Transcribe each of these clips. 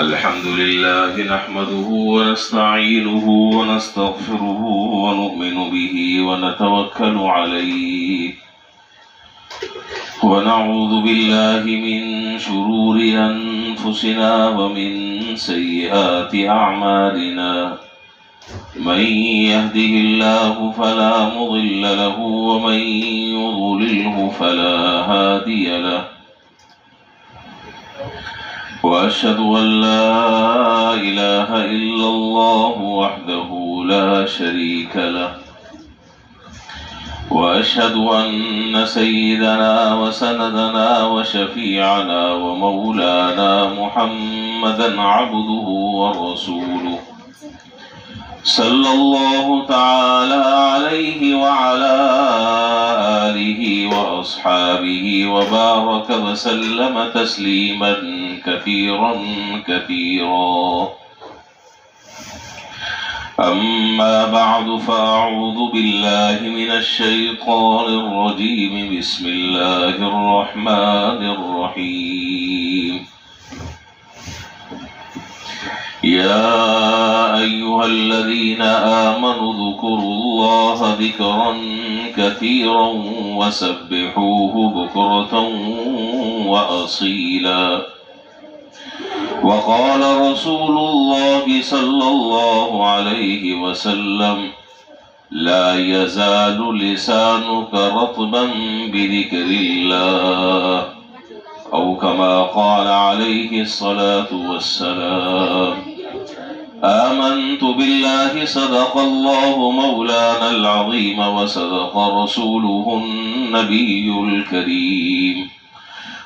الحمد لله نحمده ونستعينه ونستغفره ونؤمن به ونتوكل عليه ونعوذ بالله من شرور أنفسنا ومن سيئات أعمالنا من يهده الله فلا مضل له ومن يضلله فلا هادي له وأشهد أن لا إله إلا الله وحده لا شريك له وأشهد أن سيدنا وسندنا وشفيعنا ومولانا محمدا عبده ورسوله صلى الله تعالى عليه وعلى آله وأصحابه وبارك وسلم تسليما كثيرا كثيرا. أما بعد فأعوذ بالله من الشيطان الرجيم. بسم الله الرحمن الرحيم. يا أيها الذين آمنوا اذكروا الله ذكرا كثيرا وسبحوه بكرة وأصيلا. وقال رسول الله صلى الله عليه وسلم لا يزال لسانك رطبا بذكر الله أو كما قال عليه الصلاة والسلام. آمنت بالله صدق الله مولانا العظيم وصدق رسوله النبي الكريم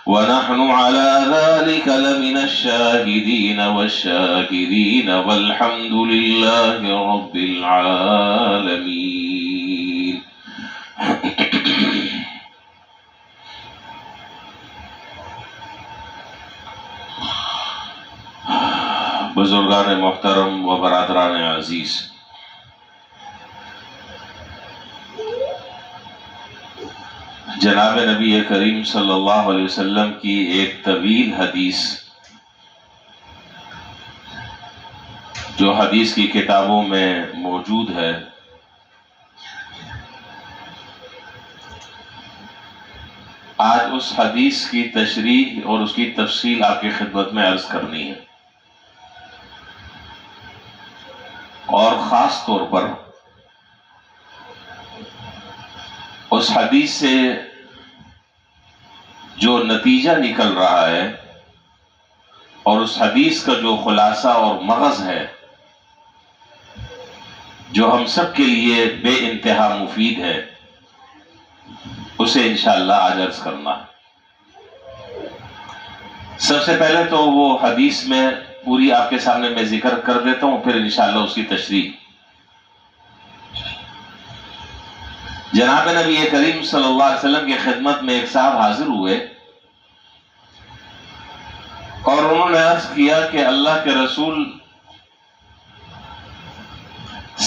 ونحن على ذلك لمن الشاهدين والشاكرين والحمد لله رب العالمين. بزرگان محترم و برادران عزیز، جناب نبی کریم صلی اللہ علیہ وسلم کی ایک طویل حدیث جو حدیث کی کتابوں میں موجود ہے، آج اس حدیث کی تشریح اور اس کی تفصیل آپ کی خدمت میں عرض کرنی ہے، اور خاص طور پر اس حدیث سے جو نتیجہ نکل رہا ہے اور اس حدیث کا جو خلاصہ اور مغز ہے جو ہم سب کے لیے بے انتہا مفید ہے، اسے انشاءاللہ آج عرض کرنا ہے۔ سب سے پہلے تو وہ حدیث میں پوری آپ کے سامنے میں ذکر کر دیتا ہوں، پھر انشاءاللہ اس کی تشریح۔ جناب نبی کریم صلی اللہ علیہ وسلم کی خدمت میں ایک صاحب حاضر ہوئے اور انہوں نے عرض کیا کہ اللہ کے رسول،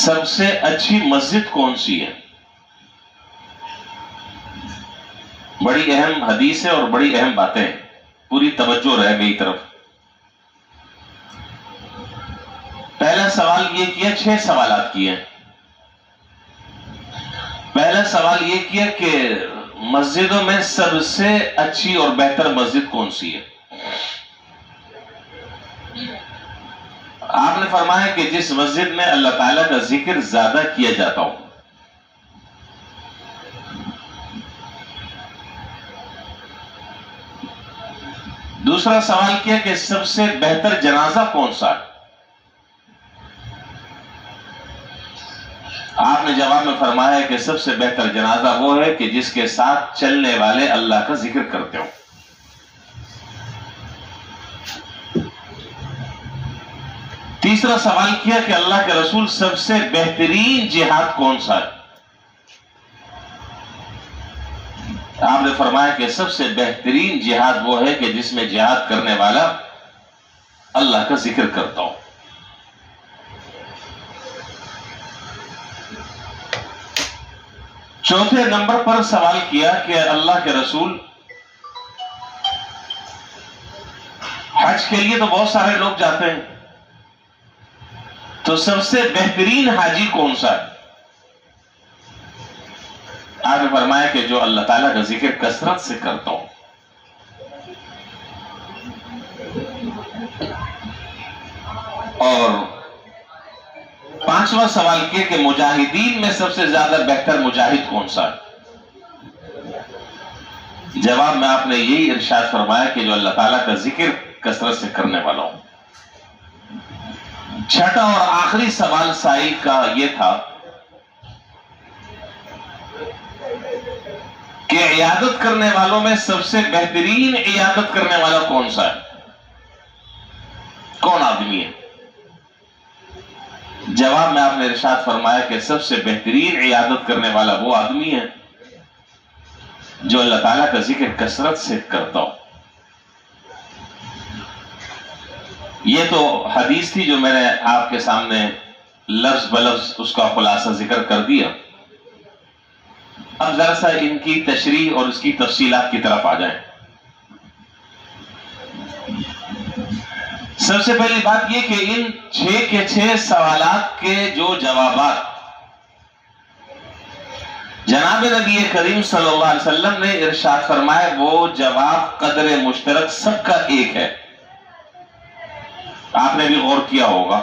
سب سے اچھی مسجد کون سی ہے؟ بڑی اہم حدیث ہے اور بڑی اہم باتیں، پوری توجہ رہے میری طرف۔ پہلا سوال یہ کیا، 6 سوالات کیے۔ پہلا سوال یہ کیا کہ مسجدوں میں سب سے اچھی اور بہتر مسجد کون سی ہے؟ آپ نے فرمایا کہ جس مسجد میں اللہ تعالیٰ کا ذکر زیادہ کیا جاتا ہو۔ دوسرا سوال کیا کہ سب سے بہتر جنازہ کون سا ہے؟ آپ نے جواب میں فرمایا کہ سب سے بہتر جنازہ وہ ہے کہ جس کے ساتھ چلنے والے اللہ کا ذکر کرتے ہوں۔ تیسرا سوال کیا کہ اللہ کے رسول سب سے بہترین جہاد کون سا ہے؟ آپ نے فرمایا کہ سب سے بہترین جہاد وہ ہے کہ جس میں جہاد کرنے والا اللہ کا ذکر کرتا ہو۔ چوتھے نمبر پر سوال کیا کہ اللہ کے رسول حج کے لیے تو بہت سارے لوگ جاتے ہیں، تو سب سے بہترین حاجی کون سا ہے؟ آپ نے فرمایا کہ جو اللہ تعالیٰ کا ذکر کثرت سے کرتا ہوں. اور پانچواں سوال کیا کہ مجاہدین میں سب سے زیادہ بہتر مجاہد کون سا ہے؟ جواب میں آپ نے یہی ارشاد فرمایا کہ جو اللہ تعالیٰ کا ذکر کثرت سے کرنے والا ہوں. چھٹا اور آخری سوال سائل کا یہ تھا کہ عیادت کرنے والوں میں سب سے بہترین عیادت کرنے والا کون سا ہے؟ کون آدمی ہے؟ جواب میں آپ نے ارشاد فرمایا کہ سب سے بہترین عیادت کرنے والا وہ آدمی ہے جو اللہ تعالیٰ کا ذکر کثرت سے کرتا ہو. یہ تو حدیث تھی جو میں نے آپ کے سامنے لفظ بلفظ اس کا خلاصہ ذکر کر دیا. اب ذرا سا ان کی تشریح اور اس کی تفصیلات کی طرف آ جائیں. سب سے پہلی بات یہ کہ ان 6 کے 6 سوالات کے جو جوابات جناب نبی کریم صلی اللہ علیہ وسلم نے ارشاد فرمائے وہ جواب قدر مشترک سب کا ایک ہے. آپ نے بھی غور کیا ہوگا،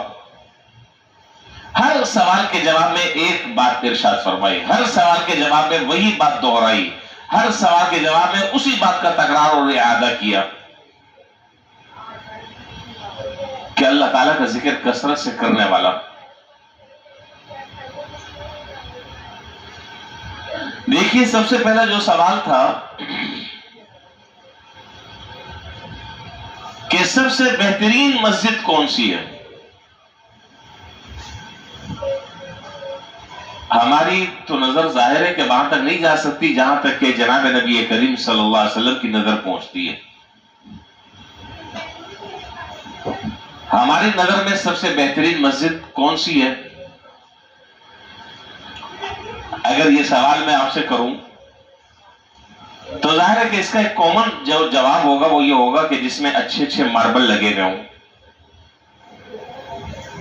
ہر سوال کے جواب میں ایک بات ارشاد فرمائی، ہر سوال کے جواب میں وہی بات دہرائی، ہر سوال کے جواب میں اسی بات کا تکرار اور اعادہ کیا کہ اللہ تعالیٰ کا ذکر کثرت سے کرنے والا. دیکھیے سب سے پہلا جو سوال تھا کہ سب سے بہترین مسجد کون سی ہے؟ ہماری تو نظر ظاہر ہے کہ وہاں تک نہیں جا سکتی جہاں تک کہ جناب نبی کریم صلی اللہ علیہ وسلم کی نظر پہنچتی ہے. ہماری نظر میں سب سے بہترین مسجد کون سی ہے؟ اگر یہ سوال میں آپ سے کروں تو ظاہر ہے کہ اس کا ایک کامن جو جواب ہوگا وہ یہ ہوگا کہ جس میں اچھے اچھے ماربل لگے ہوئے ہوں،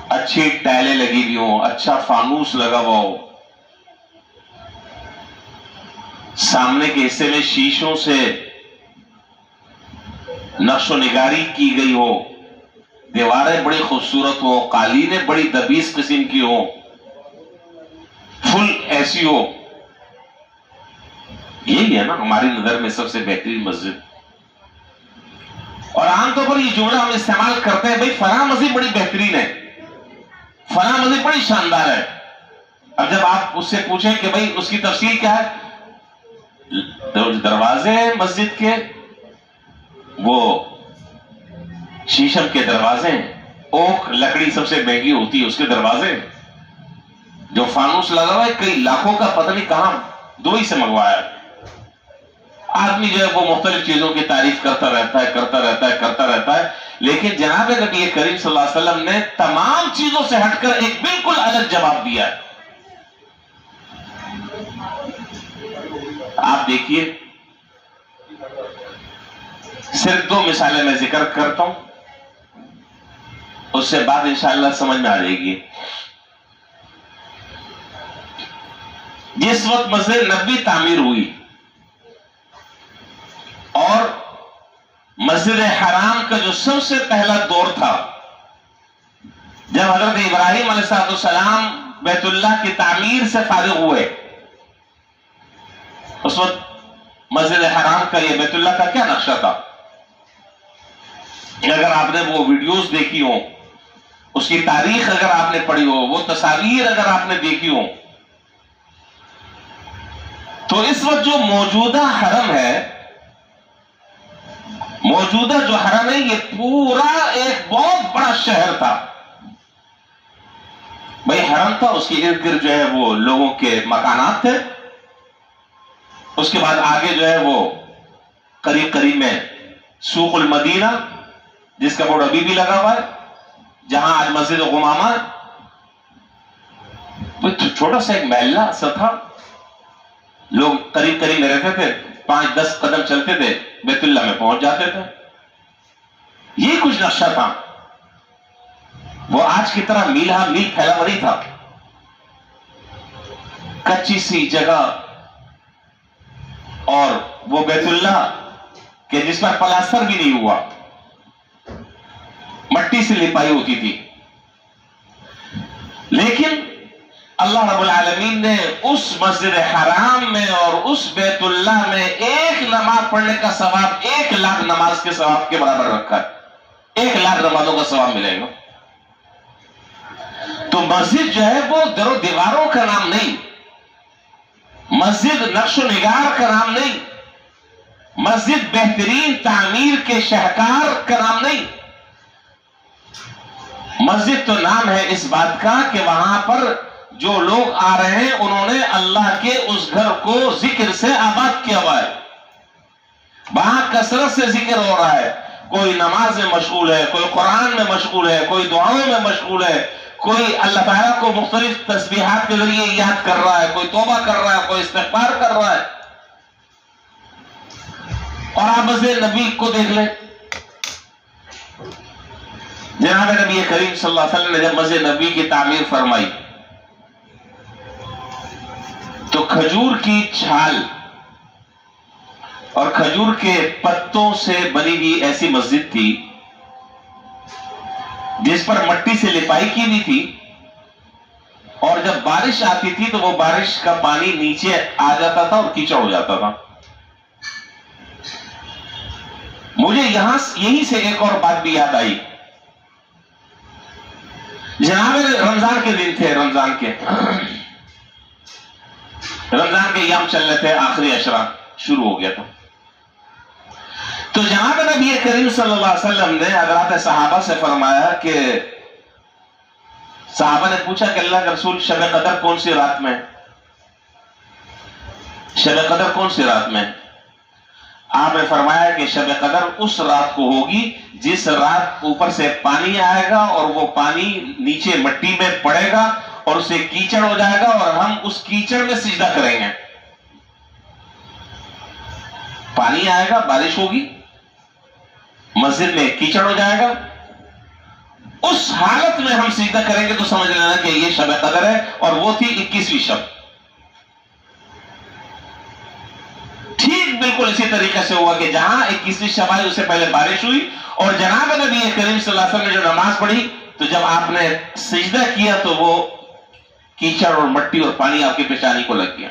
اچھی ٹائلیں لگی ہوئی ہوں، اچھا فانوس لگا ہوا ہو، سامنے کے حصے میں شیشوں سے نقش و نگاری کی گئی ہو، دیواریں بڑی خوبصورت ہو، قالینیں بڑی دبیس قسم کی ہو، فل ایسی ہو. یہی ہے نا ہماری نظر میں سب سے بہترین مسجد. اور عام طور پر یہ جملہ ہم استعمال کرتے ہیں، بھائی فلاں مسجد بڑی بہترین ہے، فلاں مسجد بڑی شاندار ہے. اب جب آپ اس سے پوچھیں کہ بھائی اس کی تفصیل کیا ہے، دروازے ہیں مسجد کے وہ شیشم کے دروازے ہیں، اوک لکڑی سب سے مہنگی ہوتی ہے اس کے دروازے، جو فانوس لگا ہوا ہے کئی لاکھوں کا، پتہ نہیں کہاں دبئی سے منگوایا. آدمی جو ہے وہ مختلف چیزوں کی تعریف کرتا رہتا ہے، لیکن جناب نبی کریم صلی اللہ علیہ وسلم نے تمام چیزوں سے ہٹ کر ایک بالکل الگ جواب دیا ہے. آپ دیکھیے صرف 2 مثالیں میں ذکر کرتا ہوں، اس سے بعد انشاءاللہ سمجھ میں آ جائے گی. جس وقت مسجد نبوی تعمیر ہوئی اور مسجد حرام کا جو سب سے پہلا دور تھا، جب حضرت ابراہیم علیہ السلام بیت اللہ کی تعمیر سے فارغ ہوئے، اس وقت مسجد حرام کا یہ بیت اللہ کا کیا نقشہ تھا؟ اگر آپ نے وہ ویڈیوز دیکھی ہو، اس کی تاریخ اگر آپ نے پڑھی ہو، وہ تصاویر اگر آپ نے دیکھی ہو، تو اس وقت جو موجودہ حرم ہے، موجودہ جو حرم ہے، یہ پورا ایک بہت بڑا شہر تھا. بھائی حرم تھا، اس کے ارد گرد جو ہے وہ لوگوں کے مکانات تھے، اس کے بعد آگے جو ہے وہ قریب قریب میں سوق المدینہ جس کا بورڈ ابھی بھی لگا ہوا ہے، جہاں آج مسجد غمامہ، چھوٹا سا ایک محلہ سا تھا، لوگ قریب قریب میں رہتے تھے، 5-10 قدم چلتے تھے بیت اللہ میں پہنچ جاتے تھے. یہ کچھ نقشہ تھا، وہ آج کی طرح میل ہا میل پھیلا ہوا نہیں تھا، کچی سی جگہ، اور وہ بیت اللہ کہ جس پر پلاسٹر بھی نہیں ہوا، مٹی سے لپائی ہوتی تھی، لیکن اللہ رب العالمین نے اس مسجد حرام میں اور اس بیت اللہ میں ایک نماز پڑھنے کا ثواب 1,00,000 نماز کے ثواب کے برابر رکھا ہے، 1,00,000 نمازوں کا ثواب ملے گا۔ تو مسجد جو ہے وہ در و دیواروں کا نام نہیں، مسجد نقش و نگار کا نام نہیں، مسجد بہترین تعمیر کے شہکار کا نام نہیں، مسجد تو نام ہے اس بات کا کہ وہاں پر جو لوگ آ رہے ہیں انہوں نے اللہ کے اس گھر کو ذکر سے آباد کیا ہوا ہے، وہاں کثرت سے ذکر ہو رہا ہے، کوئی نماز میں مشغول ہے، کوئی قرآن میں مشغول ہے، کوئی دعاؤں میں مشغول ہے، کوئی اللہ تعالیٰ کو مختلف تسبیحات کے ذریعے یاد کر رہا ہے، کوئی توبہ کر رہا ہے، کوئی استغفار کر رہا ہے۔ اور آپ مسجد نبی کو دیکھ لیں، جناب نبی کریم صلی اللہ علیہ وسلم نے جب مسجد نبی کی تعمیر فرمائی تو کھجور کی چھال اور کھجور کے پتوں سے بنی ہوئی ایسی مسجد تھی جس پر مٹی سے لپائی کی بھی تھی، اور جب بارش آتی تھی تو وہ بارش کا پانی نیچے آ جاتا تھا اور کیچڑ ہو جاتا تھا۔ مجھے یہیں سے ایک اور بات بھی یاد آئی، جناب رمضان کے دن تھے، رمضان کے ایام چل رہے تھے، آخری عشرہ شروع ہو گیا تھا، تو جناب نبی کریم صلی اللہ علیہ وسلم نے حضرات صحابہ سے فرمایا کہ صحابہ نے پوچھا کہ اللہ کے رسول شب قدر کون سی رات میں، شب قدر کون سی رات میں؟ آپ نے فرمایا کہ شب قدر اس رات کو ہوگی جس رات اوپر سے پانی آئے گا اور وہ پانی نیچے مٹی میں پڑے گا اور اسے کیچڑ ہو جائے گا اور ہم اس کیچڑ میں سجدہ کریں گے۔ پانی آئے گا، بارش ہوگی، مسجد میں کیچڑ ہو جائے گا، اس حالت میں ہم سجدہ کریں گے، تو سمجھ لینا کہ یہ شب قدر ہے، اور وہ تھی 21ویں شب۔ ٹھیک بالکل اسی طریقے سے ہوا کہ جہاں 21ویں شب آئی اس سے پہلے بارش ہوئی، اور جناب نبی کریم صلی اللہ علیہ وسلم نے جو نماز پڑھی تو جب آپ نے سجدہ کیا تو وہ کیچڑ اور مٹی اور پانی آپ کی پیشانی کو لگ گیا۔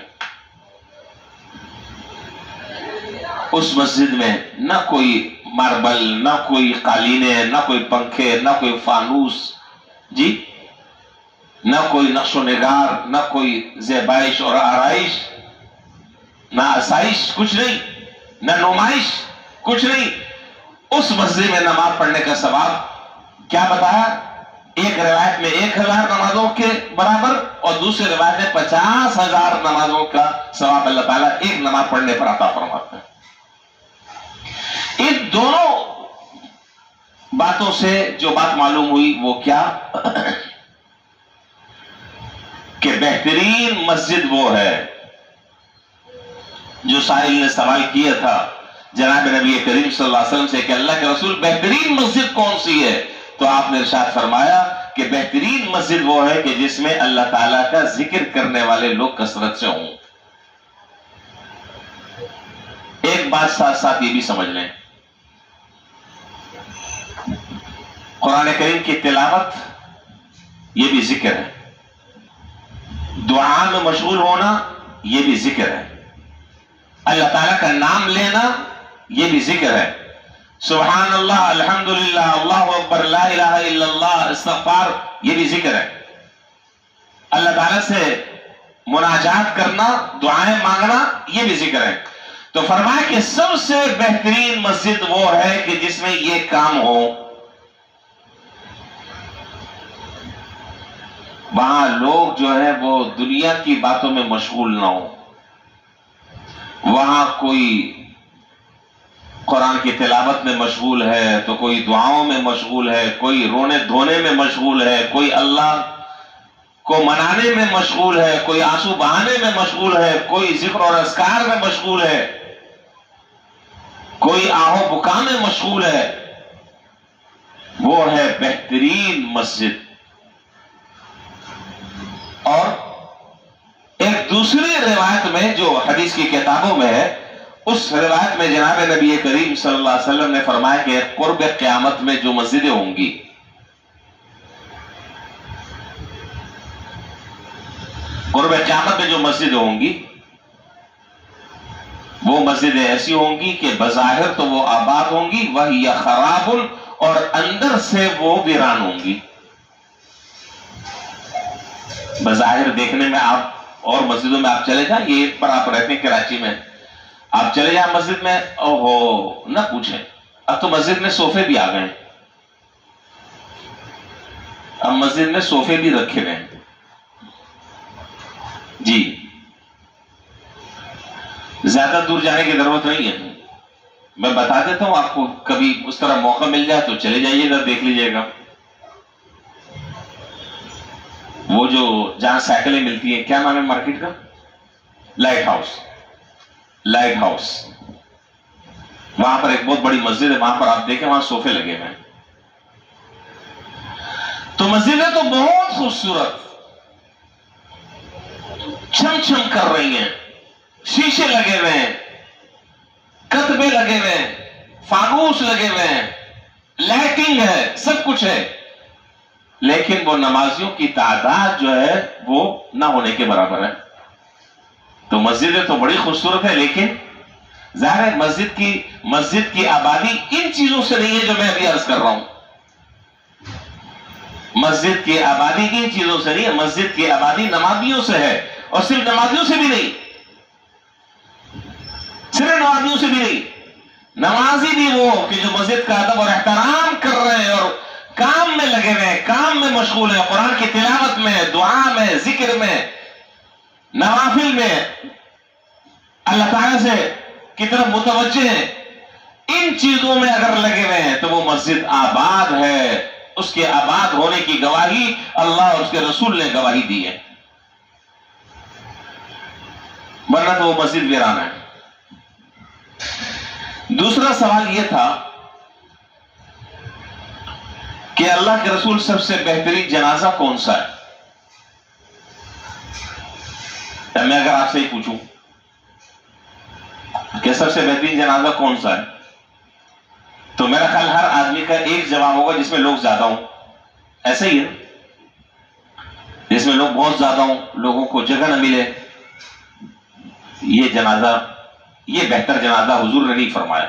اس مسجد میں نہ کوئی ماربل، نہ کوئی قالینیں، نہ کوئی پنکھے، نہ کوئی فانوس، جی، نہ کوئی نقش و نگار، نہ کوئی زیبائش اور آرائش، نہ آسائش، کچھ نہیں، نہ نمائش، کچھ نہیں۔ اس مسجد میں نماز پڑھنے کا ثواب کیا بتایا؟ ایک روایت میں 1,000 نمازوں کے برابر اور دوسری روایت میں 50,000 نمازوں کا ثواب اللہ تعالیٰ ایک نماز پڑھنے پر عطا فرماتے ہیں۔ ان دونوں باتوں سے جو بات معلوم ہوئی وہ کیا کہ بہترین مسجد وہ ہے جو سائل نے سوال کیا تھا جناب نبی کریم صلی اللہ علیہ وسلم سے کہ اللہ کے رسول بہترین مسجد کون سی ہے؟ تو آپ نے ارشاد فرمایا کہ بہترین مسجد وہ ہے کہ جس میں اللہ تعالیٰ کا ذکر کرنے والے لوگ کثرت سے ہوں۔ ایک بات ساتھ ساتھ یہ بھی سمجھ لیں، قرآن کریم کی تلاوت یہ بھی ذکر ہے، دعا میں مشغول ہونا یہ بھی ذکر ہے، اللہ تعالیٰ کا نام لینا یہ بھی ذکر ہے، سبحان اللہ، الحمدللہ، اللہ اکبر، لا الہ الا اللہ، استغفار یہ بھی ذکر ہے، اللہ تعالیٰ سے مناجات کرنا، دعائیں مانگنا یہ بھی ذکر ہے۔ تو فرمایا کہ سب سے بہترین مسجد وہ ہے کہ جس میں یہ کام ہو، وہاں لوگ جو ہے وہ دنیا کی باتوں میں مشغول نہ ہو، وہاں کوئی قرآن کی تلاوت میں مشغول ہے تو کوئی دعاؤں میں مشغول ہے، کوئی رونے دھونے میں مشغول ہے، کوئی اللہ کو منانے میں مشغول ہے، کوئی آنسو بہانے میں مشغول ہے، کوئی ذکر اور اذکار میں مشغول ہے، کوئی آہو بکا میں مشغول ہے، وہ ہے بہترین مسجد. اور ایک دوسری روایت میں جو حدیث کی کتابوں میں ہے، اس روایت میں جناب نبی کریم صلی اللہ علیہ وسلم نے فرمایا کہ قرب قیامت میں جو مسجدیں ہوں گی، قرب قیامت میں جو مسجدیں ہوں گی، وہ مسجدیں ایسی ہوں گی کہ بظاہر تو وہ آباد ہوں گی، وَهِيَ خَرَابٌ، اور اندر سے وہ ویران ہوں گی. بظاہر دیکھنے میں آپ اور مسجدوں میں آپ چلے جائیں، یہ پر آپ رہتے ہیں کراچی میں، آپ چلے جائیں مسجد میں، اوہو نہ پوچھیں، اب تو مسجد میں صوفے بھی آ گئے ہیں، اب مسجد میں صوفے بھی رکھے گئے ہیں. جی زیادہ دور جانے کی ضرورت نہیں ہے، میں بتا دیتا ہوں آپ کو، کبھی اس طرح موقع مل جائے تو چلے جائیے گا، دیکھ لیجئے گا. وہ جو جہاں سائیکلیں ملتی ہیں، کیا نام ہے مارکیٹ کا؟ Light house. لائٹ ہاؤس، وہاں پر ایک بہت بڑی مسجد ہے، وہاں پر آپ دیکھیں وہاں صوفے لگے ہوئے ہیں. تو مسجدیں تو بہت خوبصورت چھم چھم کر رہی ہیں، شیشے لگے ہوئے ہیں، کتبے لگے ہوئے ہیں، فانوس لگے ہوئے ہیں، لائٹنگ ہے، سب کچھ ہے، لیکن وہ نمازیوں کی تعداد جو ہے وہ نہ ہونے کے برابر ہے. تو مسجدیں تو بڑی خوبصورت ہے، لیکن ظاہر ہے مسجد کی آبادی ان چیزوں سے نہیں ہے جو میں ابھی عرض کر رہا ہوں. مسجد کی آبادی ان چیزوں سے نہیں ہے، مسجد کی آبادی نمازیوں سے ہے، اور صرف نمازیوں سے بھی نہیں، صرف نمازیوں سے بھی نہیں، نمازی بھی وہ کہ جو مسجد کا ادب اور احترام کر رہے ہیں اور کام میں لگے ہوئے ہیں، کام میں مشغول ہیں، قرآن کی تلاوت میں، دعا میں، ذکر میں، نوافل میں، اللہ تعالیٰ سے کی طرف متوجہ ہیں. ان چیزوں میں اگر لگے ہوئے ہیں تو وہ مسجد آباد ہے. اس کے آباد ہونے کی گواہی اللہ اور اس کے رسول نے گواہی دی ہے، ورنہ تو وہ مسجد ویران ہے. دوسرا سوال یہ تھا کہ اللہ کے رسول سب سے بہترین جنازہ کون سا ہے؟ میں اگر آپ سے ہی پوچھوں کہ سب سے بہترین جنازہ کون سا ہے، تو میرا خیال ہر آدمی کا ایک جواب ہوگا جس میں لوگ زیادہ ہوں. ایسا ہی ہے، جس میں لوگ بہت زیادہ ہوں، لوگوں کو جگہ نہ ملے، یہ جنازہ، یہ بہتر جنازہ حضور نے نہیں فرمایا.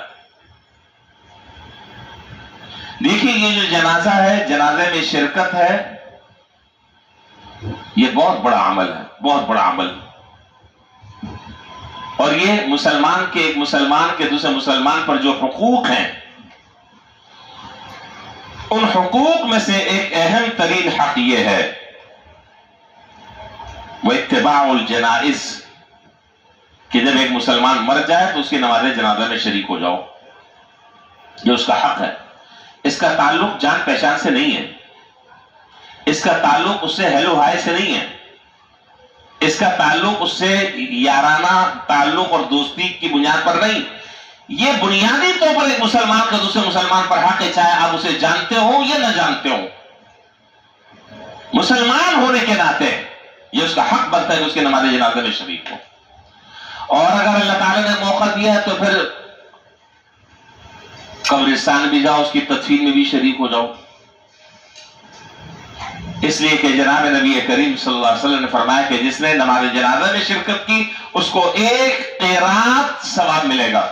دیکھیے یہ جو جنازہ ہے، جنازے میں شرکت ہے، یہ بہت بڑا عمل ہے، بہت بڑا عمل. اور یہ مسلمان کے ایک مسلمان کے دوسرے مسلمان پر جو حقوق ہیں، ان حقوق میں سے ایک اہم ترین حق یہ ہے وہ اتباع الجنائز، کہ جب ایک مسلمان مر جائے تو اس کی نماز جنازہ میں شریک ہو جاؤ. یہ اس کا حق ہے. اس کا تعلق جان پہچان سے نہیں ہے، اس کا تعلق اس سے ہیلو ہائی سے نہیں ہے، اس کا تعلق اس سے یارانہ تعلق اور دوستی کی بنیاد پر نہیں. یہ بنیادی طور پر ایک مسلمان کا دوسرے مسلمان پر حق ہے، چاہے آپ اسے جانتے ہو یا نہ جانتے ہو. مسلمان ہونے کے ناطے یہ اس کا حق بنتا ہے کہ اس کے نماز جنازہ میں شریک ہو. اور اگر اللہ تعالیٰ نے موقع دیا ہے تو پھر قبرستان بھی جاؤ، اس کی تدفین میں بھی شریک ہو جاؤ. اس لیے کہ جناب نبی کریم صلی اللہ علیہ وسلم نے فرمایا کہ جس نے نماز جنازہ میں شرکت کی اس کو 1 قیراط ثواب ملے گا،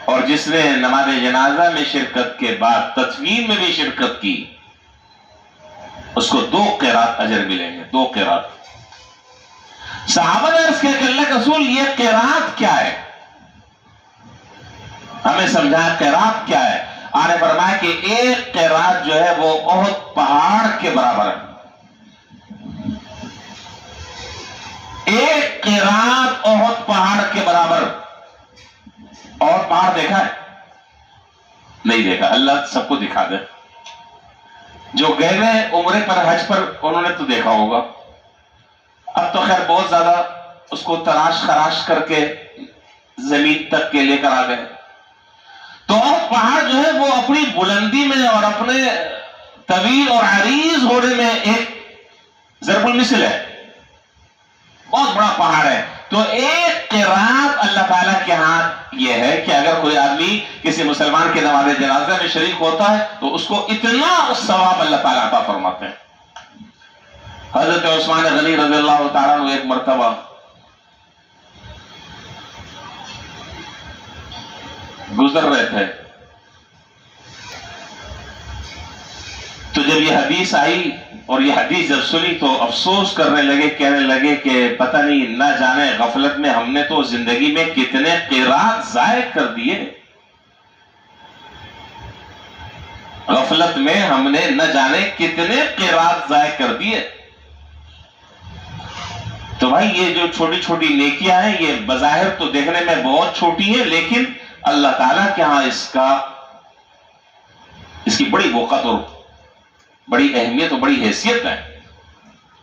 اور جس نے نماز جنازہ میں شرکت کے بعد تدفین میں بھی شرکت کی اس کو 2 قیراط اجر ملیں گے. 2 قیراط. صحابہ نے عرض کیا کہ اللہ کے رسول یہ قیراط کیا ہے؟ ہمیں سمجھایا قیراط کیا ہے. آپ نے فرمایا کہ 1 قیراط جو ہے وہ احد پہاڑ کے برابر ہے. 1 قیراط احد پہاڑ کے برابر. اور پہاڑ دیکھا ہے؟ نہیں دیکھا. اللہ سب کو دکھا دے. جو گئے ہوئے عمرے پر حج پر انہوں نے تو دیکھا ہوگا. اب تو خیر بہت زیادہ اس کو تراش خراش کر کے زمین تک کے لے کر آ گئے. تو پہاڑ جو ہے وہ اپنی بلندی میں اور اپنے طویل اور عریض ہونے میں ایک ضرب المثل ہے، بہت بڑا پہاڑ ہے. تو ایک قرات اللہ تعالیٰ کے ہاں یہ ہے کہ اگر کوئی آدمی کسی مسلمان کے نماز جنازہ میں شریک ہوتا ہے تو اس کو اتنا ثواب اللہ تعالیٰ عطا فرماتے ہیں. حضرت عثمان غنی رضی اللہ تعالیٰ عنہ ایک مرتبہ گزر رہے تھے، تو جب یہ حدیث آئی اور یہ حدیث جب سنی تو افسوس کرنے لگے، کہنے لگے کہ پتہ نہیں نہ جانے غفلت میں ہم نے تو زندگی میں کتنے قرات ضائع کر دیے، غفلت میں ہم نے نہ جانے کتنے قرات ضائع کر دیے. تو بھائی یہ جو چھوٹی چھوٹی نیکیاں ہیں یہ بظاہر تو دیکھنے میں بہت چھوٹی ہیں، لیکن اللہ تعالیٰ کے ہاں اس کی بڑی وقت اور بڑی اہمیت اور بڑی حیثیت ہے.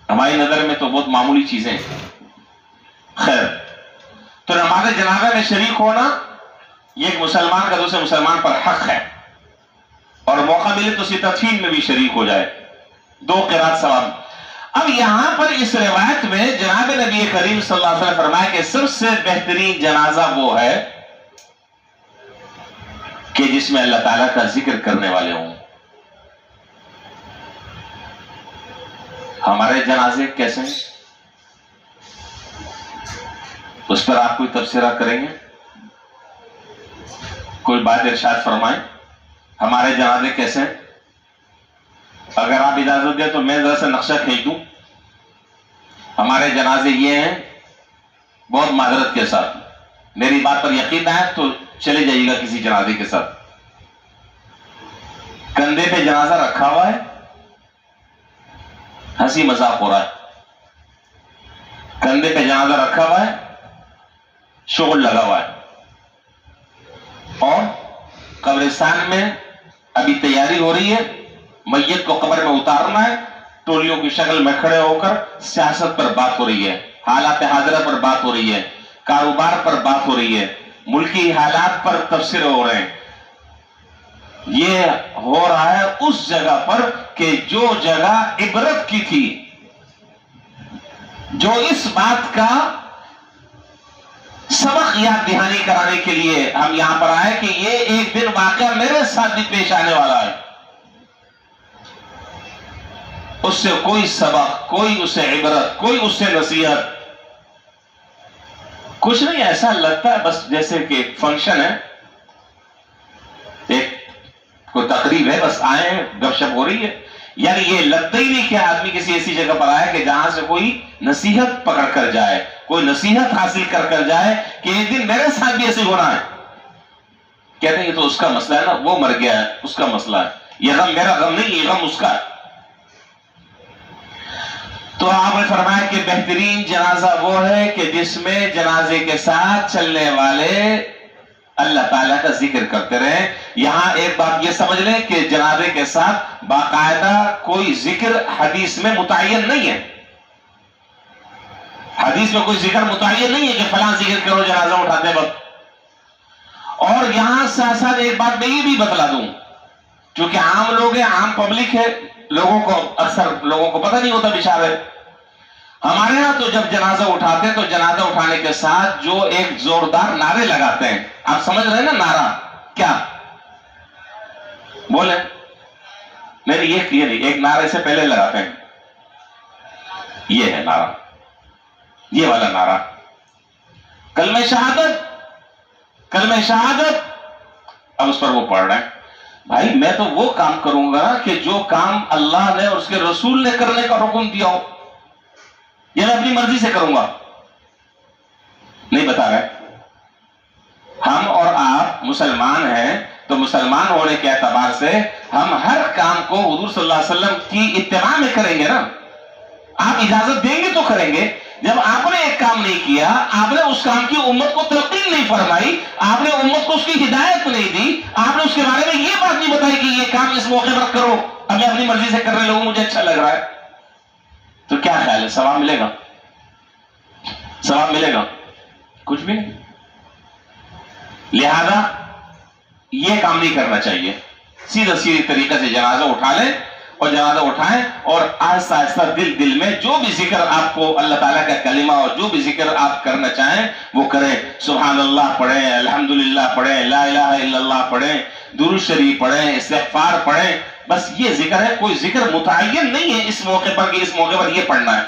ہماری نظر میں تو بہت معمولی چیزیں ہیں. خیر، تو نماز جنازہ میں شریک ہونا یہ ایک مسلمان کا دوسرے مسلمان پر حق ہے، اور موقع ملے تو اسی تدفین میں بھی شریک ہو جائے، 2 قرات ثواب. اب یہاں پر اس روایت میں جناب نبی کریم صلی اللہ علیہ وسلم فرمایا کہ سب سے بہترین جنازہ وہ ہے کہ جس میں اللہ تعالیٰ کا ذکر کرنے والے ہوں. ہمارے جنازے کیسے ہیں اس پر آپ کوئی تبصرہ کریں گے؟ کوئی بات ارشاد فرمائیں. ہمارے جنازے کیسے ہیں؟ اگر آپ اجازت دیں تو میں ذرا سے نقشہ کھینچ دوں. ہمارے جنازے یہ ہیں، بہت معذرت کے ساتھ، میری بات پر یقین ہے تو چلے جائیے گا کسی جنازے کے ساتھ. کندھے پہ جنازہ رکھا ہوا ہے، ہنسی مذاق ہو رہا ہے. کندھے پہ جنازہ رکھا ہوا ہے، شغل لگا ہوا ہے، اور قبرستان میں ابھی تیاری ہو رہی ہے، میت کو قبر میں اتارنا ہے. ٹولیوں کی شکل میں کھڑے ہو کر سیاست پر بات ہو رہی ہے، حالات حاضرہ پر بات ہو رہی ہے، کاروبار پر بات ہو رہی ہے، ملکی حالات پر تبصرے ہو رہے ہیں. یہ ہو رہا ہے اس جگہ پر کہ جو جگہ عبرت کی تھی، جو اس بات کا سبق یاد دہانی کرانے کے لیے ہم یہاں پر آئے کہ یہ ایک دن واقعہ میرے ساتھ بھی پیش آنے والا ہے. اس سے کوئی سبق، کوئی اس سے عبرت، کوئی اس سے نصیحت کچھ نہیں. ایسا لگتا ہے بس جیسے کہ ایک فنکشن ہے، ایک کوئی تقریب ہے، بس آئے ہیں، گپ شپ ہو رہی ہے. یعنی یہ لگتا ہی نہیں کہ آدمی کسی ایسی جگہ پر آئے کہ جہاں سے کوئی نصیحت پکڑ کر جائے، کوئی نصیحت حاصل کر جائے کہ ایک دن میرے ساتھ بھی ایسے ہونا ہے. کہتے ہیں یہ تو اس کا مسئلہ ہے نا، وہ مر گیا ہے، اس کا مسئلہ ہے، یہ غم میرا غم نہیں، یہ غم اس کا ہے. تو آپ نے فرمایا کہ بہترین جنازہ وہ ہے کہ جس میں جنازے کے ساتھ چلنے والے اللہ تعالیٰ کا ذکر کرتے رہیں. یہاں ایک بات یہ سمجھ لیں کہ جنازے کے ساتھ باقاعدہ کوئی ذکر حدیث میں متعین نہیں ہے. حدیث میں کوئی ذکر متعین نہیں ہے کہ فلاں ذکر کرو جنازہ اٹھاتے وقت. اور یہاں ساتھ ساتھ ایک بات میں یہ بھی بتلا دوں، چونکہ عام لوگ ہیں، عام پبلک ہے، لوگوں کو اکثر لوگوں کو پتہ نہیں ہوتا بیچارے. ہمارے ہاں تو جب جنازہ اٹھاتے ہیں تو جنازہ اٹھانے کے ساتھ جو ایک زوردار نعرے لگاتے ہیں، آپ سمجھ رہے ہیں نا نعرہ کیا بولے؟ نہیں یہ نہیں، ایک نعرے سے پہلے لگاتے ہیں، یہ ہے نعرہ، یہ والا نعرہ، کلمہ شہادت، کلمہ شہادت. اب اس پر وہ پڑھ رہے ہیں. بھائی میں تو وہ کام کروں گا کہ جو کام اللہ نے اور اس کے رسول نے کرنے کا حکم دیا ہو، یہ میں اپنی مرضی سے کروں گا. نہیں بتا رہے. ہم اور آپ مسلمان ہیں تو مسلمان ہونے کے اعتبار سے ہم ہر کام کو حضور صلی اللہ علیہ وسلم کی اتباع میں کریں گے نا. آپ اجازت دیں گے تو کریں گے. جب آپ نے ایک کام نہیں کیا، آپ نے اس کام کی امت کو تلقین نہیں فرمائی، آپ نے امت کو اس کی ہدایت نہیں دی، آپ نے اس کے بارے میں یہ بات نہیں بتائی کہ یہ کام اس موقع پر کرو، اب میں اپنی مرضی سے کرنے لگوں، مجھے اچھا لگ رہا ہے، تو کیا خیال ہے؟ ثواب ملے گا؟ ثواب ملے گا؟ کچھ بھی نہیں. لہذا یہ کام نہیں کرنا چاہیے. سیدھا سیدھے طریقے سے جنازہ اٹھا لیں اور جنازہ اٹھائیں اور آہستہ آہستہ دل میں جو بھی ذکر آپ کو اللہ تعالیٰ کا کلمہ اور جو بھی ذکر آپ کرنا چاہیں وہ کریں. سبحان اللہ پڑھیں, الحمدللہ پڑھیں, لا الہ الا اللہ پڑھیں, درود شریف پڑھیں, استغفار پڑھیں. بس یہ ذکر ہے, کوئی ذکر متعین نہیں ہے اس موقع پر کہ اس موقع پر یہ پڑھنا ہے.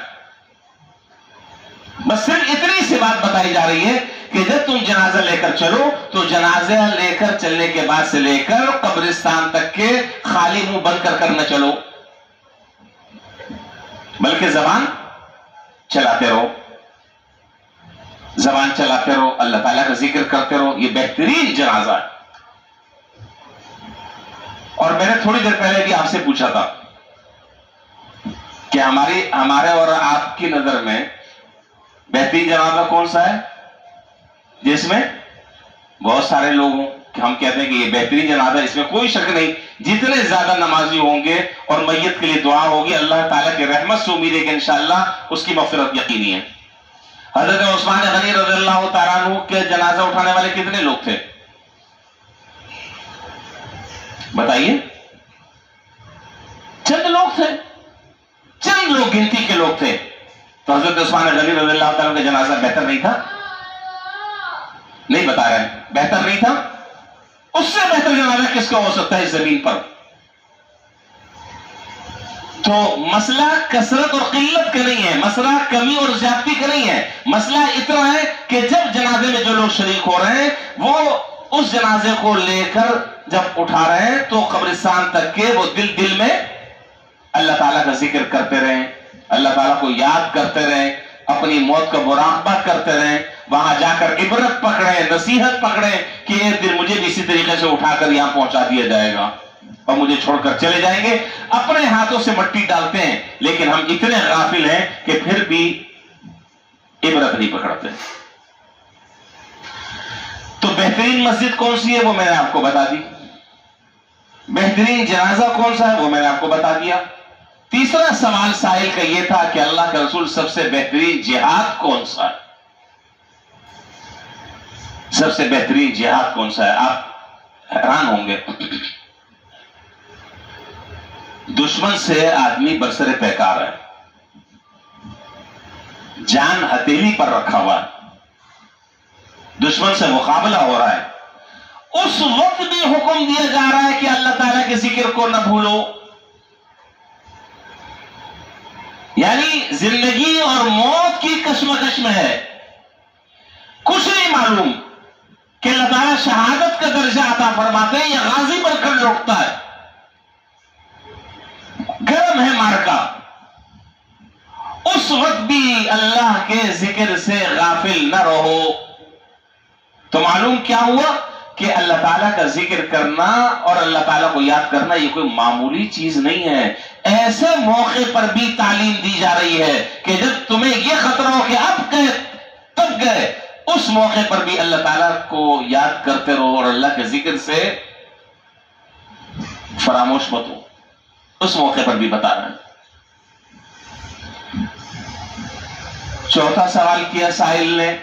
بس صرف اتنی سی بات بتائی جا رہی ہے کہ جب تم جنازہ لے کر چلو تو جنازہ لے کر چلنے کے بعد سے لے کر قبرستان تک کے خالی منہ بند کر نہ چلو, بلکہ زبان چلاتے رہو, زبان چلاتے رہو, اللہ تعالیٰ کا ذکر کرتے رہو. یہ بہترین جنازہ ہے. اور میں نے تھوڑی دیر پہلے بھی آپ سے پوچھا تھا کہ ہمارے اور آپ کی نظر میں بہترین جنازہ کون سا ہے جس میں بہت سارے لوگ ہوں کہ ہم کہتے ہیں کہ یہ بہترین جنازہ, اس میں کوئی شک نہیں. جتنے زیادہ نمازی ہوں گے اور میت کے لیے دعا ہوگی, اللہ تعالیٰ کی رحمت سے امید ہے کہ انشاءاللہ اس کی مغفرت یقینی ہے. حضرت عثمان غنی رضی اللہ تعالیٰ عنہ کے جنازہ اٹھانے والے کتنے لوگ تھے بتائیے؟ چند لوگ تھے, چند لوگ گنتی کے لوگ تھے. تو حضرت عثمان غنی رضی اللہ تعالیٰ کا جنازہ بہتر نہیں تھا؟ نہیں بتا رہے, بہتر نہیں تھا؟ اس سے بہتر جنازہ کس کا ہو سکتا ہے اس زمین پر؟ تو مسئلہ کثرت اور قلت کا نہیں ہے, مسئلہ کمی اور زیادتی کا نہیں ہے. مسئلہ اتنا ہے کہ جب جنازے میں جو لوگ شریک ہو رہے ہیں وہ اس جنازے کو لے کر جب اٹھا رہے ہیں تو قبرستان تک کے وہ دل میں اللہ تعالیٰ کا ذکر کرتے رہیں, اللہ تعالیٰ کو یاد کرتے رہیں, اپنی موت کا مراقبہ کرتے رہیں, وہاں جا کر عبرت پکڑیں, نصیحت پکڑیں کہ ایک دن مجھے بھی اسی طریقے سے اٹھا کر یہاں پہنچا دیا جائے گا اور مجھے چھوڑ کر چلے جائیں گے. اپنے ہاتھوں سے مٹی ڈالتے ہیں لیکن ہم اتنے غافل ہیں کہ پھر بھی عبرت نہیں پکڑتے. تو بہترین مسجد کون سی ہے وہ میں نے آپ کو بتا دی, بہترین جنازہ کون سا ہے وہ میں نے آپ کو بتا دیا. تیسرا سوال سائل کا یہ تھا کہ اللہ کا رسول سب سے بہترین جہاد کون سا ہے, سب سے بہترین جہاد کون سا ہے؟ آپ حیران ہوں گے, دشمن سے آدمی برسر پیکار ہے, جان ہتھیلی پر رکھا ہوا ہے, دشمن سے مقابلہ ہو رہا ہے, اس وقت بھی حکم دیا جا رہا ہے کہ اللہ تعالیٰ کے ذکر کو نہ بھولو. یعنی زندگی اور موت کی کشمکش میں ہے, کچھ نہیں معلوم کہ اللہ تعالیٰ شہادت کا درجہ عطا فرماتے ہیں یا غازی بن کر لوٹتا ہے. گرم ہے مارکا, اس وقت بھی اللہ کے ذکر سے غافل نہ رہو. تو معلوم کیا ہوا کہ اللہ تعالیٰ کا ذکر کرنا اور اللہ تعالیٰ کو یاد کرنا یہ کوئی معمولی چیز نہیں ہے. ایسے موقع پر بھی تعلیم دی جا رہی ہے کہ جب تمہیں یہ خطرہ ہو کہ اب گئے تب گئے, اس موقع پر بھی اللہ تعالیٰ کو یاد کرتے رہو اور اللہ کے ذکر سے فراموش مت ہو. اس موقع پر بھی بتا رہے ہیں. چوتھا سوال کیا سائل نے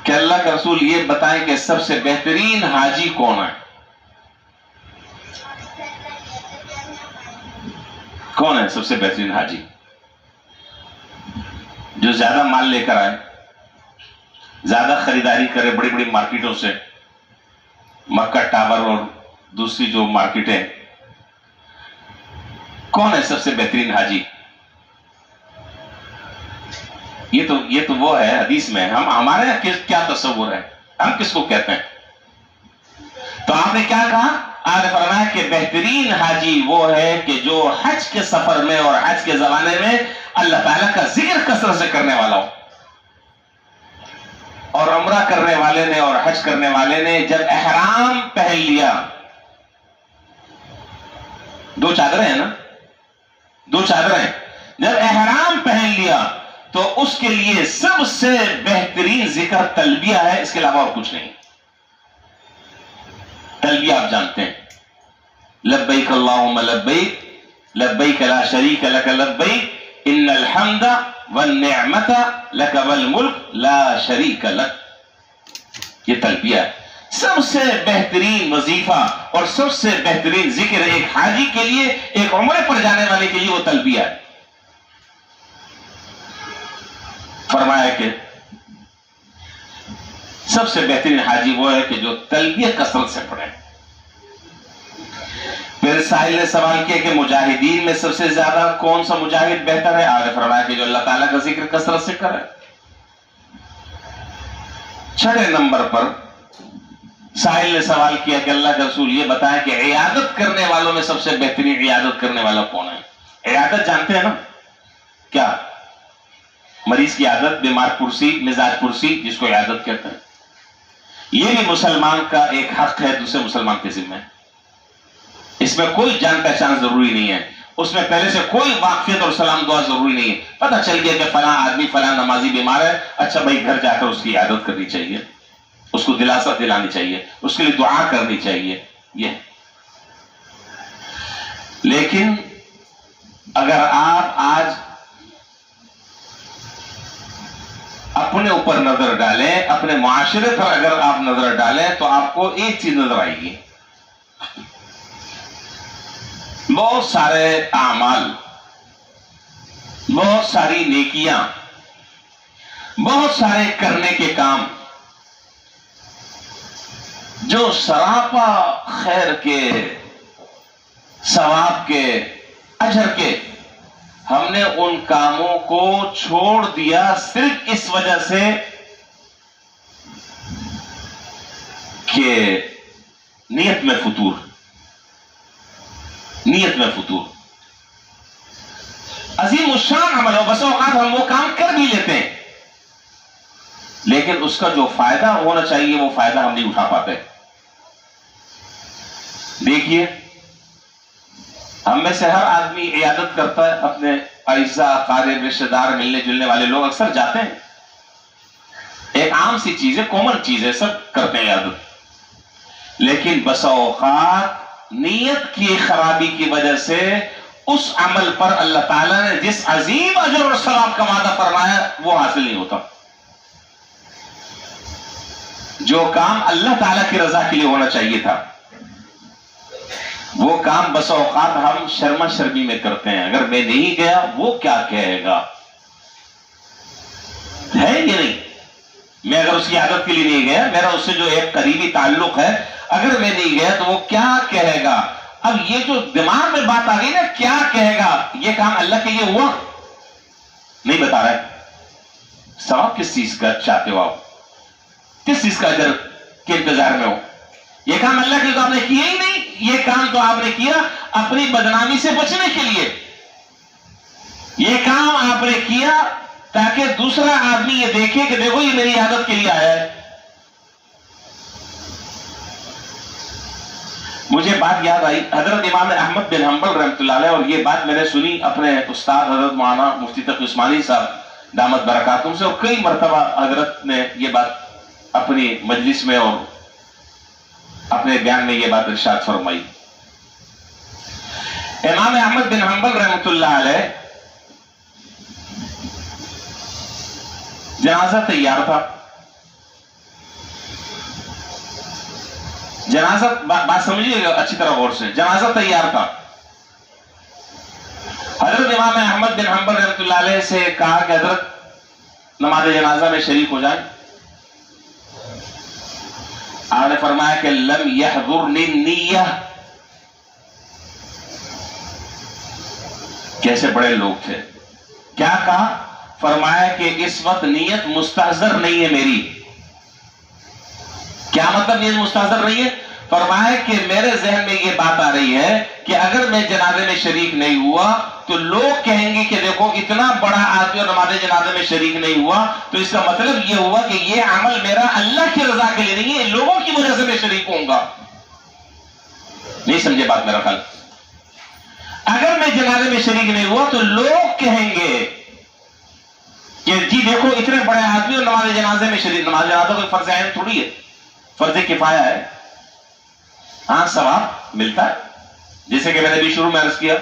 کہ اللہ کا رسول یہ بتائیں کہ سب سے بہترین حاجی کون ہے؟ کون ہے سب سے بہترین حاجی؟ جو زیادہ مال لے کر آئے, زیادہ خریداری کرے بڑی بڑی مارکیٹوں سے, مکہ ٹاور اور دوسری جو مارکیٹیں. کون ہے سب سے بہترین حاجی؟ یہ تو وہ ہے حدیث میں. ہمارے یہاں کیا تصور ہے, ہم کس کو کہتے ہیں؟ تو آپ نے کیا کہا؟ آپ نے فرمایا کہ بہترین حاجی وہ ہے کہ جو حج کے سفر میں اور حج کے زمانے میں اللہ تعالیٰ کا ذکر کثرت سے کرنے والا ہو. اور عمرہ کرنے والے نے اور حج کرنے والے نے جب احرام پہن لیا, دو چادریں ہیں نا, دو چادریں, جب احرام پہن لیا تو اس کے لیے سب سے بہترین ذکر تلبیہ ہے, اس کے علاوہ اور کچھ نہیں. تلبیہ آپ جانتے ہیں, لبیک اللہم لبیک لبیک لا شریک لک لبیک ان الحمد والنعمت لک والملک لا شریک لک. یہ تلبیہ ہے. سب سے بہترین وظیفہ اور سب سے بہترین ذکر ایک حاجی کے لیے، ایک عمرے پر جانے والے کے لیے وہ تلبیہ ہے۔ فرمایا کہ سب سے بہترین حاجی وہ ہے کہ جو تلبیہ کثرت سے پڑھے۔ پھر سائل نے سوال کیا کہ مجاہدین میں سب سے زیادہ کون سا مجاہد بہتر ہے؟ آپ نے فرمایا کہ جو اللہ تعالیٰ کا ذکر کثرت سے کرے۔ چھٹے نمبر پر سائل نے سوال کیا کہ اللہ کے رسول یہ بتائیں کہ عیادت کرنے والوں میں سب سے بہترین عیادت کرنے والا کون ہے؟ عیادت جانتے ہیں نا کیا؟ مریض کی عادت، بیمار پرسی، مزاج پرسی، جس کو عیادت کہتے ہیں۔ یہ بھی مسلمان کا ایک حق ہے دوسرے مسلمان کے ذمہ۔ اس میں کوئی جان پہچان ضروری نہیں ہے، اس میں پہلے سے کوئی واقفیت اور سلام دعا ضروری نہیں ہے۔ پتہ چل گیا کہ فلاں آدمی فلاں نمازی بیمار ہے، اچھا بھائی گھر جا کر اس کی عیادت کرنی چاہیے، اس کو دلاسا دلانی چاہیے، اس کے لیے دعا کرنی چاہیے۔ یہ لیکن اگر آپ آج اپنے اوپر نظر ڈالیں، اپنے معاشرے پر اگر آپ نظر ڈالیں تو آپ کو ایک چیز نظر آئے گی، بہت سارے اعمال، بہت ساری نیکیاں، بہت سارے کرنے کے کام جو سراپا خیر کے، ثواب کے، اجر کے، ہم نے ان کاموں کو چھوڑ دیا صرف اس وجہ سے کہ نیت میں فتور، نیت میں فتور۔ عظیم الشان عمل ہو، بس اوقات ہم وہ کام کر بھی لیتے ہیں لیکن اس کا جو فائدہ ہونا چاہیے وہ فائدہ ہم نہیں اٹھا پاتے۔ دیکھیے ہم میں سے ہر آدمی عیادت کرتا ہے، اپنے اعزاء، اقارب، رشتہ دار، ملنے جلنے والے لوگ اکثر جاتے ہیں، ایک عام سی چیز ہے، کامن چیز ہے، سب کرتے ہیں عیادت۔ لیکن بسا اوقات نیت کی خرابی کی وجہ سے اس عمل پر اللہ تعالیٰ نے جس عظیم اجر اور ثواب کا وعدہ فرمایا وہ حاصل نہیں ہوتا۔ جو کام اللہ تعالیٰ کی رضا کے لیے ہونا چاہیے تھا وہ کام بس اوقات ہم شرما شرمی میں کرتے ہیں۔ اگر میں نہیں گیا وہ کیا کہے گا، ہے یہ نہیں، میں اگر اس کی عادت کے لیے نہیں گیا، میرا اس سے جو ایک قریبی تعلق ہے، اگر میں نہیں گیا تو وہ کیا کہے گا۔ اب یہ جو دماغ میں بات آ گئی نا کیا کہے گا، یہ کام اللہ کے لیے ہوا نہیں بتا رہا ہے۔ ثواب کس چیز کا چاہتے ہو آپ، کس چیز کا اجر کے انتظار میں ہو؟ یہ کام اللہ کے لیے تو آپ نے کیا ہی نہیں، یہ کام تو آپ نے کیا اپنی بدنامی سے بچنے کے لیے، یہ کام آپ نے کیا تاکہ دوسرا آدمی یہ دیکھے کہ دیکھو یہ میری عادت کے لیے آیا ہے۔ مجھے بات یاد آئی، حضرت امام احمد بن حنبل رحمۃ اللہ علیہ، اور یہ بات میں نے سنی اپنے استاد حضرت مولانا مفتی تقی عثمانی صاحب دامت برکاتہم سے، اور کئی مرتبہ حضرت نے یہ بات اپنی مجلس میں اور اپنے بیان میں یہ بات ارشاد فرمائی۔ امام احمد بن حنبل رحمۃ اللہ علیہ جنازہ تیار تھا، جنازہ، بات سمجھیے گا اچھی طرح غور سے، جنازہ تیار تھا۔ حضرت امام احمد بن حنبل رحمۃ اللہ علیہ سے کہا کہ حضرت نماز جنازہ میں شریک ہو جائیں۔ آپ نے فرمایا کہ لم یحضرنی النیہ، کیسے بڑے لوگ تھے، کیا کہا؟ فرمایا کہ اس وقت نیت مستحضر نہیں ہے میری۔ کیا مطلب نیت مستحضر نہیں ہے؟ فرمایا کہ میرے ذہن میں یہ بات آ رہی ہے کہ اگر میں جنازے میں شریک نہیں ہوا تو لوگ کہیں گے کہ دیکھو اتنا بڑا آدمی اور نماز جنازے میں شریک نہیں ہوا، تو اس کا مطلب یہ ہوا کہ یہ عمل میرا اللہ کی رضا کے لیے نہیں ہے، لوگوں کی وجہ سے میں شریک ہوں گا۔ نہیں سمجھے بات میرا خیال؟ اگر میں جنازے میں شریک نہیں ہوا تو لوگ کہیں گے کہ جی دیکھو اتنے بڑے آدمی اور نماز جنازے میں شریک، نماز جنازہ کوئی فرض عین تھوڑی ہے، فرض کفایہ ہے، ہاں ثواب ملتا ہے، جیسے کہ میں نے بھی شروع میں عرض کیا۔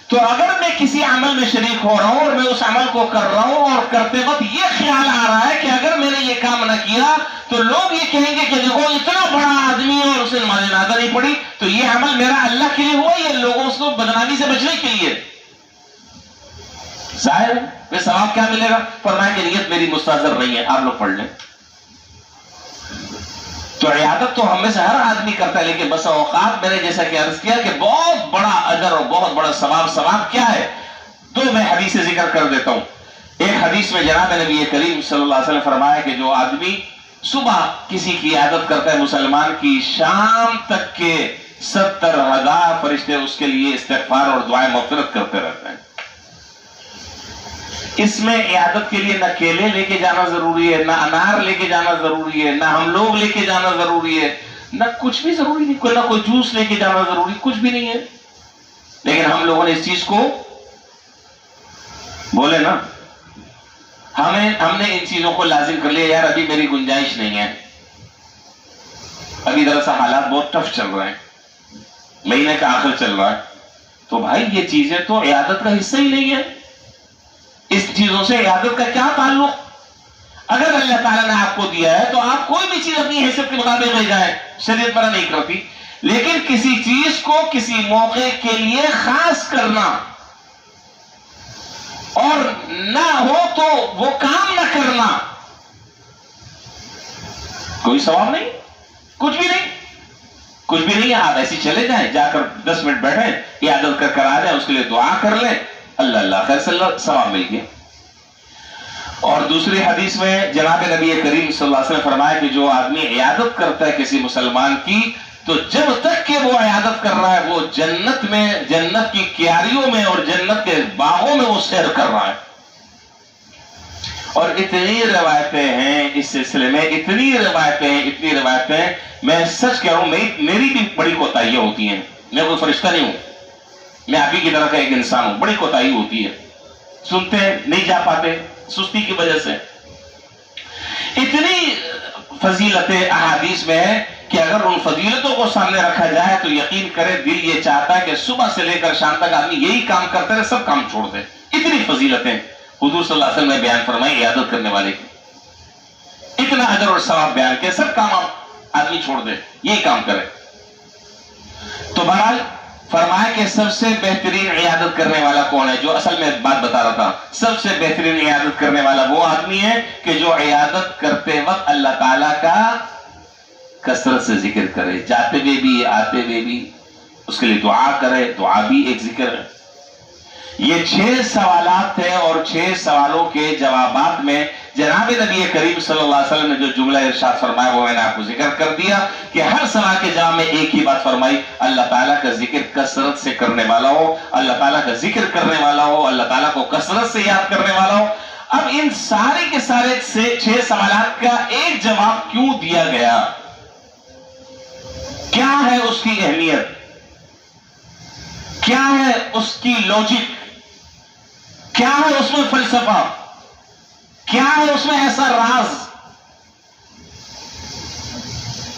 تو اگر میں کسی عمل میں شریک ہو رہا ہوں اور میں اس عمل کو کر رہا ہوں اور کرتے وقت یہ خیال آ رہا ہے کہ اگر میں نے یہ کام نہ کیا تو لوگ یہ کہیں گے کہ دیکھو اتنا بڑا آدمی ہے اور اسے نماز جنازہ نہیں پڑھی، تو یہ عمل میرا اللہ کے لیے ہوا یا لوگوں اس کو بدنامی سے بچنے کے لیے؟ ظاہر ہے پھر ثواب کیا ملے گا؟ فرمایا کہ نیت میری مستحضر نہیں ہے، آپ لوگ پڑھ لیں۔ تو عیادت تو ہم میں سے ہر آدمی کرتا ہے، لیکن بس اوقات میں نے جیسا کہ عرض کیا کہ بہت بڑا اجر اور بہت بڑا ثواب کیا ہے؟ تو میں حدیث ذکر کر دیتا ہوں۔ ایک حدیث میں جناب نبی کریم صلی اللہ علیہ وسلم فرمایا کہ جو آدمی صبح کسی کی عیادت کرتا ہے مسلمان کی، شام تک کے 70,000 فرشتے اس کے لیے استغفار اور دعائیں مغفرت کرتے رہتے ہیں۔ اس میں عیادت کے لیے نہ کیلے لے کے جانا ضروری ہے، نہ انار لے کے جانا ضروری ہے، نہ ہم لوگ لے کے جانا ضروری ہے، نہ کچھ بھی ضروری نہیں، نہ کوئی جوس لے کے جانا ضروری، کچھ بھی نہیں ہے۔ لیکن ہم لوگوں نے اس چیز کو بولے نا، ہم نے ان چیزوں کو لازم کر لیا، یار ابھی میری گنجائش نہیں ہے، ابھی دراصل حالات بہت ٹف چل رہے ہیں، مہینے کا آخر چل رہا ہے، تو بھائی یہ چیزیں تو عیادت کا حصہ ہی نہیں ہے، اس چیزوں سے عیادت کا کیا تعلق؟ اگر اللہ تعالیٰ نے آپ کو دیا ہے تو آپ کوئی بھی چیز اپنی حیثیت کے مطابق لے جائیں، شریعت منع نہیں کرتی، لیکن کسی چیز کو کسی موقع کے لیے خاص کرنا اور نہ ہو تو وہ کام نہ کرنا، کوئی ثواب نہیں، کچھ بھی نہیں، کچھ بھی نہیں۔ آپ ایسی چلے جائیں، جا کر 10 منٹ بیٹھیں، عیادت کر آ جائیں، اس کے لیے دعا کر لیں، اللہ خیر صلی اللہ ثواب مل گیا۔ اور دوسری حدیث میں جناب نبی کریم صلی اللہ علیہ وسلم فرمایا کہ جو آدمی عیادت کرتا ہے کسی مسلمان کی، تو جب تک کہ وہ عیادت کر رہا ہے وہ جنت میں، جنت کی کیاریوں میں اور جنت کے باغوں میں وہ سیر کر رہا ہے۔ اور اتنی روایتیں ہیں اس سلسلے میں، اتنی روایتیں، میں سچ کہہ رہا ہوں میری بھی بڑی کوتاہیاں ہوتی ہیں، میں کوئی فرشتہ نہیں ہوں، میں آپ ہی کی طرح کا ایک انسان ہوں، بڑی کوتاہی ہوتی ہے، سنتے ہیں نہیں جا پاتے سستی کی وجہ سے۔ اتنی فضیلتیں احادیث میں ہے کہ اگر ان فضیلتوں کو سامنے رکھا جائے تو یقین کرے دل یہ چاہتا ہے کہ صبح سے لے کر شام تک آدمی یہی کام کرتے رہے، سب کام چھوڑ دے۔ اتنی فضیلتیں حضور صلی اللہ علیہ وسلم نے بیان فرمائی عیادت کرنے والے کی، اتنا اجر اور ثواب بیان کہ سب کام آدمی چھوڑ دے، یہی کام کرے۔ تو بہرحال فرمایا کہ سب سے بہترین عیادت کرنے والا کون ہے؟ جو اصل میں بات بتا رہا تھا، سب سے بہترین عیادت کرنے والا وہ آدمی ہے کہ جو عیادت کرتے وقت اللہ تعالیٰ کا کثرت سے ذکر کرے، جاتے ہوئے بھی آتے ہوئے بھی، اس کے لیے دعا کرے، دعا بھی ایک ذکر ہے۔ یہ 6 سوالات تھے اور 6 سوالوں کے جوابات میں جناب نبی کریم صلی اللہ علیہ وسلم نے جو جملہ ارشاد فرمایا وہ میں نے آپ کو ذکر کر دیا کہ ہر سوال کے جواب میں ایک ہی بات فرمائی، اللہ تعالیٰ کا ذکر کثرت سے کرنے والا ہو، اللہ تعالیٰ کا ذکر کرنے والا ہو، اللہ تعالیٰ کو کثرت سے یاد کرنے والا ہو۔ اب ان سارے کے سارے 6 سوالات کا ایک جواب کیوں دیا گیا؟ کیا ہے اس کی اہمیت؟ کیا ہے اس کی لوجک؟ کیا ہے اس میں فلسفہ؟ کیا ہے اس میں ایسا راز؟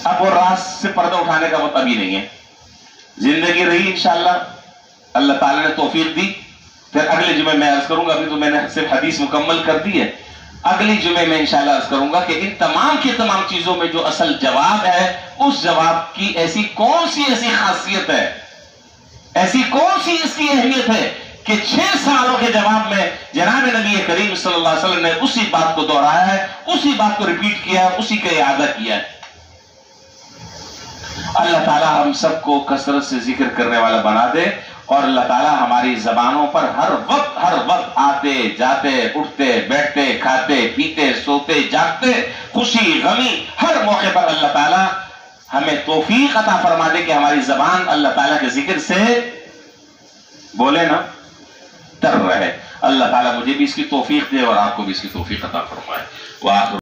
اب وہ راز سے پردہ اٹھانے کا وقت ابھی نہیں ہے، زندگی رہی انشاءاللہ، اللہ تعالیٰ نے توفیق دی، پھر اگلے جمعے میں عرض کروں گا، ابھی تو میں نے صرف حدیث مکمل کر دی ہے، اگلی جمعے میں انشاءاللہ عرض کروں گا کہ ان تمام کی تمام چیزوں میں جو اصل جواب ہے، اس جواب کی ایسی کون سی ایسی خاصیت ہے، ایسی کون سی اس کی اہمیت ہے کہ 6 سوالوں کے جواب میں جناب نبی کریم صلی اللہ علیہ وسلم نے اسی بات کو دہرایا ہے، اسی بات کو ریپیٹ کیا ہے، اسی کا اعادہ کیا ہے۔ اللہ تعالیٰ ہم سب کو کثرت سے ذکر کرنے والا بنا دے، اور اللہ تعالیٰ ہماری زبانوں پر ہر وقت آتے جاتے اٹھتے بیٹھتے کھاتے پیتے سوتے جاگتے خوشی غمی ہر موقع پر اللہ تعالیٰ ہمیں توفیق عطا فرما دے کہ ہماری زبان اللہ تعالیٰ کے ذکر سے بولے نا تر رہے۔ اللہ تعالیٰ مجھے بھی اس کی توفیق دے اور آپ کو بھی اس کی توفیق عطا فرمائے۔